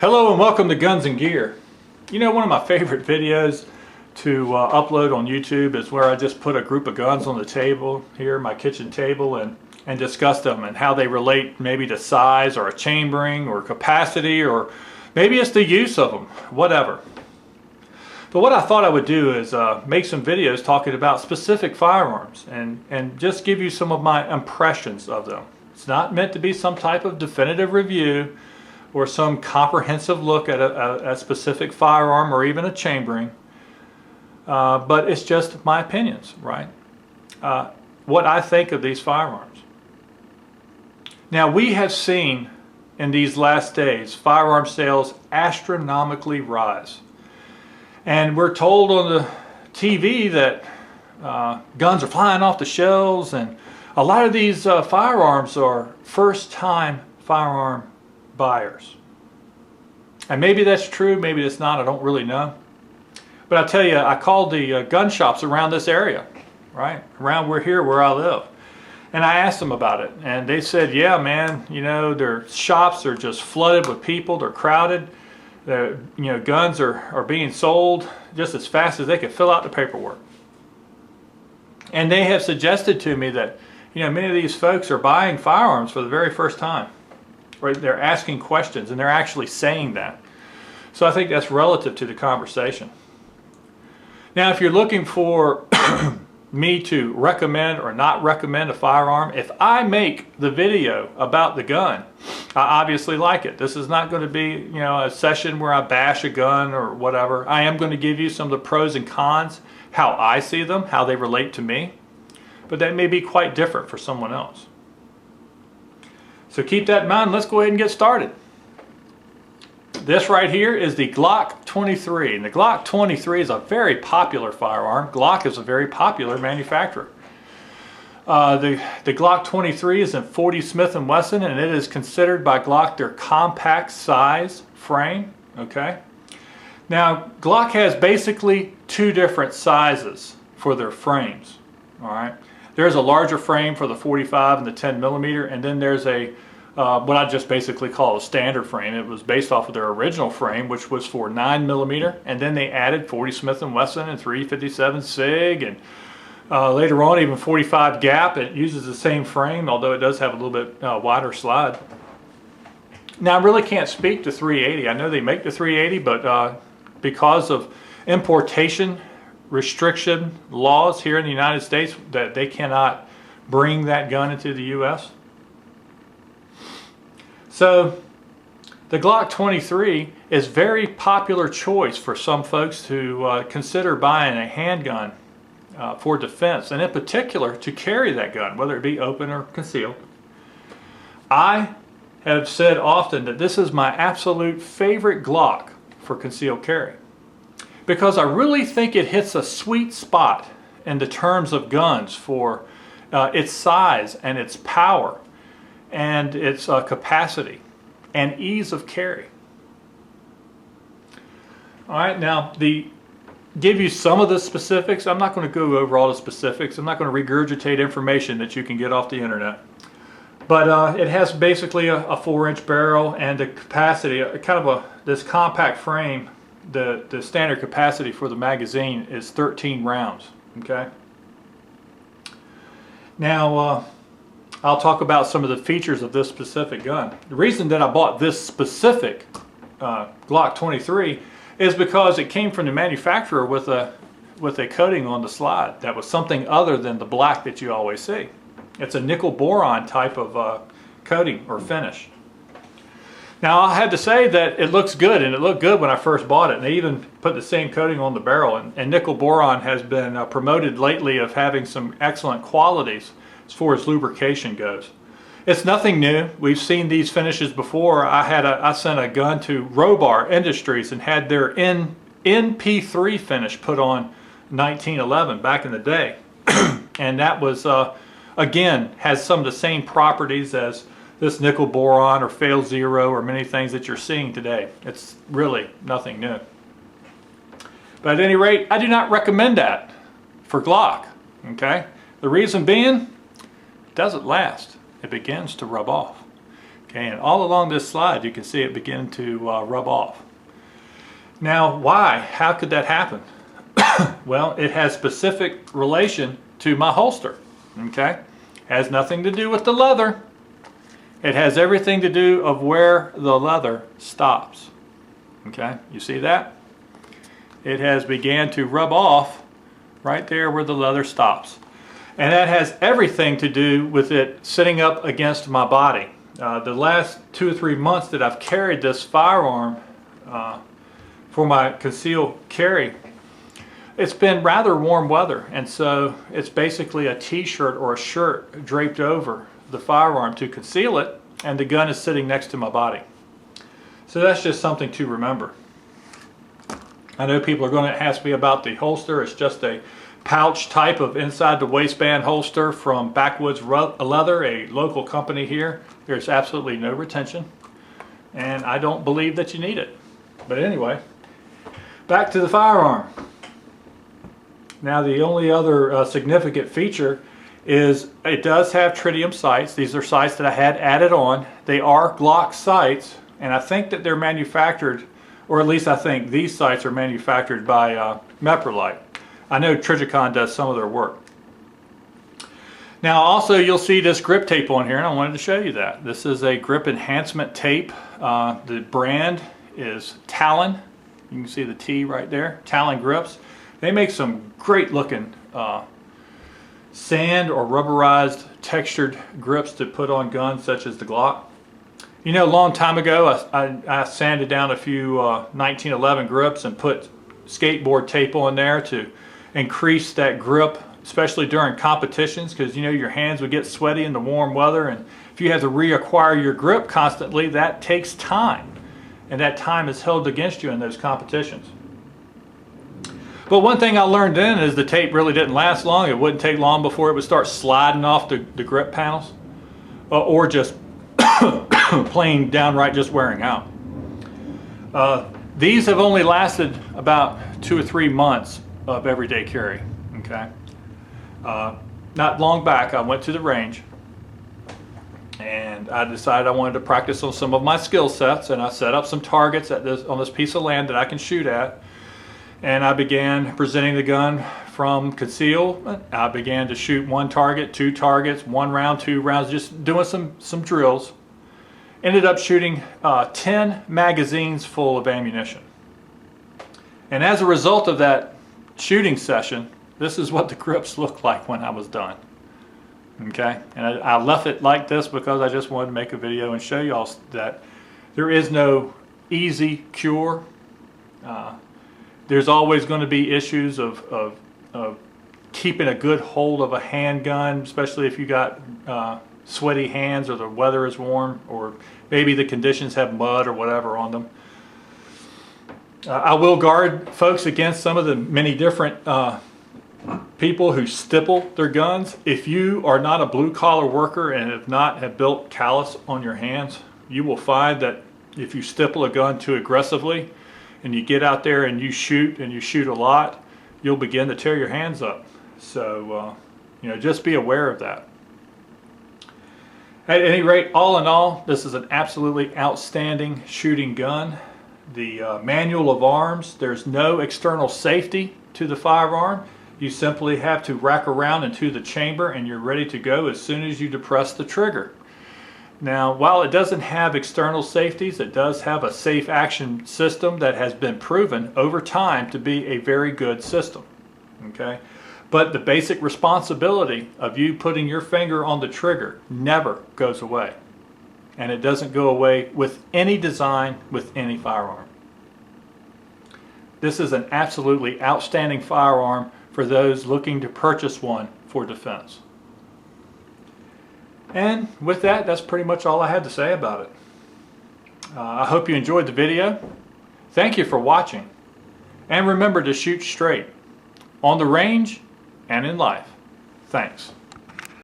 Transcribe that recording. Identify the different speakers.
Speaker 1: Hello and welcome to Guns and Gear. You know, one of my favorite videos to upload on YouTube is where I just put a group of guns on the table here, my kitchen table, and discuss them and how they relate maybe to size or a chambering or capacity, or maybe it's the use of them, whatever. But what I thought I would do is make some videos talking about specific firearms and just give you some of my impressions of them. It's not meant to be some type of definitive review or some comprehensive look at a specific firearm or even a chambering, but it's just my opinions, right? What I think of these firearms. Now, we have seen in these last days firearm sales astronomically rise, and we're told on the TV that guns are flying off the shelves, and a lot of these firearms are first-time firearm buyers. And maybe that's true, maybe it's not, I don't really know. But I tell you, I called the gun shops around this area, right? Around where I live. And I asked them about it. And they said, yeah, man, you know, their shops are just flooded with people, they're crowded. Guns are being sold just as fast as they can fill out the paperwork. And they have suggested to me that, you know, many of these folks are buying firearms for the very first time. Right? They're asking questions and they're actually saying that. So I think that's relative to the conversation. Now, if you're looking for me to recommend or not recommend a firearm, if I make the video about the gun, I obviously like it. This is not going to be, you know, a session where I bash a gun or whatever. I am going to give you some of the pros and cons, how I see them, how they relate to me. But that may be quite different for someone else. So keep that in mind. Let's go ahead and get started. This right here is the Glock 23. And the Glock 23 is a very popular firearm. Glock is a very popular manufacturer. The Glock 23 is in 40 Smith & Wesson, and it is considered by Glock their compact size frame. Okay. Now, Glock has basically two different sizes for their frames. All right. There's a larger frame for the 45 and the 10 millimeter, and then there's a what I just basically call a standard frame. It was based off of their original frame, which was for 9 millimeter, and then they added 40 Smith & Wesson and 357 SIG, and later on even 45 gap. It uses the same frame, although it does have a little bit wider slide. Now, I really can't speak to 380. I know they make the 380, but because of importation restriction laws here in the United States, that they cannot bring that gun into the U.S. So the Glock 23 is a very popular choice for some folks to consider buying a handgun for defense, and in particular to carry that gun, whether it be open or concealed. I have said often that this is my absolute favorite Glock for concealed carry, because I really think it hits a sweet spot in the terms of guns for its size and its power and its capacity and ease of carry. All right, now give you some of the specifics. I'm not going to go over all the specifics. I'm not going to regurgitate information that you can get off the internet. But it has basically a 4-inch barrel and a capacity, this compact frame. The standard capacity for the magazine is 13 rounds. Okay. Now I'll talk about some of the features of this specific gun. The reason that I bought this specific Glock 23 is because it came from the manufacturer with a coating on the slide that was something other than the black that you always see. It's a nickel boron type of coating or finish. Now, I have to say that it looks good, and it looked good when I first bought it, and they even put the same coating on the barrel, and nickel boron has been promoted lately of having some excellent qualities as far as lubrication goes. It's nothing new. We've seen these finishes before. I sent a gun to Robar Industries and had their NP3 finish put on 1911 back in the day, and that was again has some of the same properties as this nickel boron or fail zero or many things that you're seeing today. It's really nothing new. But at any rate, I do not recommend that for Glock. Okay? The reason being, it doesn't last. It begins to rub off. Okay, and all along this slide you can see it begin to rub off. Now why? How could that happen? Well, it has specific relation to my holster. Okay, has nothing to do with the leather. It has everything to do of where the leather stops. Okay, you see that? It has began to rub off right there where the leather stops. And that has everything to do with it sitting up against my body. The last 2 or 3 months that I've carried this firearm for my concealed carry, it's been rather warm weather, and so it's basically a t-shirt or a shirt draped over the firearm to conceal it, and the gun is sitting next to my body. So that's just something to remember. I know people are going to ask me about the holster. It's just a pouch type of inside the waistband holster from Backwoods Leather, a local company here. There's absolutely no retention, and I don't believe that you need it. But anyway, back to the firearm. Now the only other significant feature is it does have tritium sights. These are sights that I had added on. They are Glock sights, and I think that they're manufactured, or at least I think these sights are manufactured by Meprolite. I know Trijicon does some of their work. Now also you'll see this grip tape on here, and I wanted to show you that. This is a grip enhancement tape. The brand is Talon. You can see the T right there, Talon grips. They make some great looking sand or rubberized textured grips to put on guns such as the Glock. You know, a long time ago I sanded down a few 1911 grips and put skateboard tape on there to increase that grip, especially during competitions, because you know your hands would get sweaty in the warm weather, and if you have to reacquire your grip constantly, that takes time, and that time is held against you in those competitions. But one thing I learned then is the tape really didn't last long. It wouldn't take long before it would start sliding off the grip panels, or just plain downright just wearing out. These have only lasted about 2 or 3 months of everyday carry. Okay, not long back I went to the range and I decided I wanted to practice on some of my skill sets, and I set up some targets at on this piece of land that I can shoot at. And I began presenting the gun from conceal. I began to shoot 1 target, 2 targets, 1 round, 2 rounds, just doing some drills. Ended up shooting 10 magazines full of ammunition. And as a result of that shooting session, this is what the grips looked like when I was done. Okay, and I left it like this because I just wanted to make a video and show you all that there is no easy cure. There's always going to be issues of keeping a good hold of a handgun, especially if you got sweaty hands or the weather is warm, or maybe the conditions have mud or whatever on them. I will guard folks against some of the many different people who stipple their guns. If you are not a blue-collar worker and have built callus on your hands, you will find that if you stipple a gun too aggressively, and you get out there and you shoot a lot, you'll begin to tear your hands up. So, you know, just be aware of that. At any rate, all in all, this is an absolutely outstanding shooting gun. The manual of arms, there's no external safety to the firearm. You simply have to rack around into the chamber and you're ready to go as soon as you depress the trigger. Now, while it doesn't have external safeties, it does have a safe action system that has been proven over time to be a very good system. Okay? But the basic responsibility of you putting your finger on the trigger never goes away. And it doesn't go away with any design, with any firearm. This is an absolutely outstanding firearm for those looking to purchase one for defense. And with that, that's pretty much all I had to say about it. I hope you enjoyed the video. Thank you for watching. And remember to shoot straight on the range and in life. Thanks.